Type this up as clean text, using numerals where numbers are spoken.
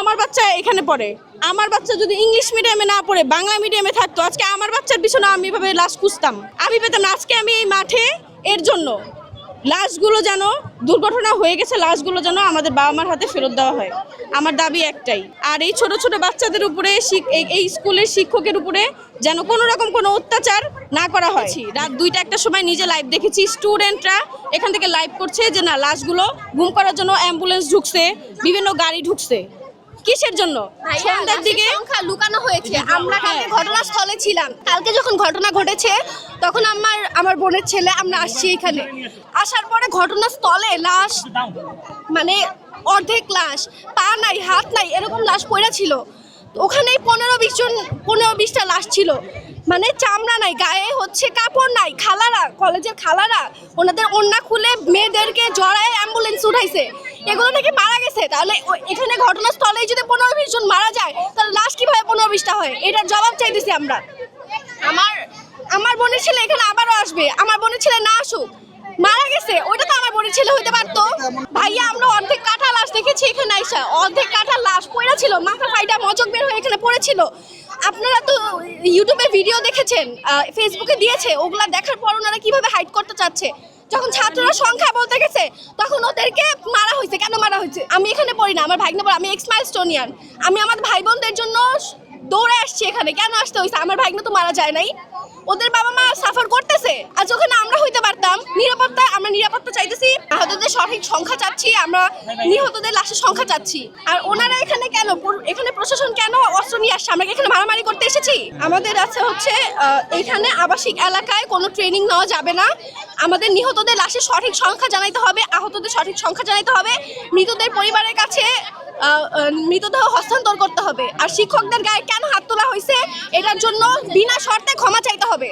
আমার বাচ্চা এখানে পড়ে, আমার বাচ্চা যদি ইংলিশ মিডিয়ামে না পড়ে বাংলা মিডিয়ামে থাকতো, আজকে আমার বাচ্চার পিছনে আমি এভাবে লাশ খুঁজতাম, আমি পেতাম না। আজকে আমি এই মাঠে এর জন্য, লাশগুলো যেন, দুর্ঘটনা হয়ে গেছে লাশগুলো যেন আমাদের বাবা মার হাতে ফেরত দেওয়া হয়, আমার দাবি একটাই। আর এই ছোট ছোট বাচ্চাদের উপরে, এই স্কুলের শিক্ষকের উপরে যেন কোনো রকম কোনো অত্যাচার না করা হয়। রাত 2টা-1টার সময় নিজে লাইভ দেখেছি, স্টুডেন্টরা এখান থেকে লাইভ করছে যে না, লাশগুলো গুম করার জন্য অ্যাম্বুলেন্স ঢুকছে, বিভিন্ন গাড়ি ঢুকছে, কিসের জন্য? সন্ধ্যার দিকে সংখ্যা লুকানো হয়েছে। আমরা কালকে ঘটনাস্থলে ছিলাম, কালকে যখন ঘটনা ঘটেছে তখন আমার বোনের ছেলে আমরা আসছি এখানে, আসার পরে ঘটনাস্থলে লাশ, মানে অর্ধেক লাশ, পা নাই হাত নাই এরকম লাশ পড়ে ছিল। ওখানেই 15-20টা লাশ ছিল, মানে চামড়া নাই, গায়ে হচ্ছে কাপড় নাই। খালারা, কলেজের খালারা ওনাদের ওড়না খুলে মেয়েদেরকে জড়ায় অ্যাম্বুলেন্স উঠাইছে, এগুলো নাকি মারা গেছে। তাহলে এখানে ঘটনাস্থলেই যদি 15-20 জন মারা যায়, তাহলে লাশ কিভাবে 15-20টা হয়? এটার জবাব চাইতেছি আমরা। আমার বোনের ছেলে এখানে আবারও আসবে, আমার বোনের ছেলে না আসুক, মারা গেছে ওইটা তো আমার বোনের ছেলে হইতে পারতো। ভাইয়া, আমরা অর্ধেক কাটা লাশ দেখেছি এখানে আইসা, অর্ধেক কাটা লাশ পড়ে ছিল, মাথা ফাইটা মচক বের হয়ে এখানে পড়েছিল। আপনারা তো ইউটিউবে ভিডিও দেখেছেন, ফেসবুকে দিয়েছে, ওগুলা দেখার পর ওনারা কিভাবে হাইড করতে চাচ্ছে। যখন ছাত্ররা সংখ্যা বলতে গেছে তখন ওদেরকে মারা হয়েছে। কেন মারা হয়েছে? আমি এখানে পড়ি না, আমার ভাগ্নে পড়ে, আমি এক্স মাইলস্টোনিয়ান, আমি আমার ভাই বোনদের জন্য দৌড়ে আসছি এখানে। কেন আসতে হয়েছে? আমার ভাগ্নে তো মারা যায় নাই, ওদের বাবা মা সাফার করতেছে। আর ওখানে আমরা হইতে পারতাম। আমরা নিরাপত্তা চাইতেছি, আহতদের সঠিক সংখ্যা চাচ্ছি, আমরা নিহতদের লাশের সংখ্যা চাচ্ছি। আর ওনারা এখানে কেন, এখানে প্রশাসন কেন অস্ত্র নিয়ে আসছে? আমরা এখানে মারামারি করতে এসেছি? আমাদের আছে হচ্ছে এখানে আবাসিক এলাকায় কোনো ট্রেনিং নেওয়া যাবে না। আমাদের নিহতদের লাশের সঠিক সংখ্যা জানাইতে হবে, আহতদের সঠিক সংখ্যা জানাইতে হবে, মৃতদের পরিবারের কাছে মৃতদেহ হস্তান্তর করতে হবে। আর শিক্ষকদের গায়ে কেন হাত তোলা হয়েছে এটার জন্য বিনা শর্তে ক্ষমা চাইতে হবে।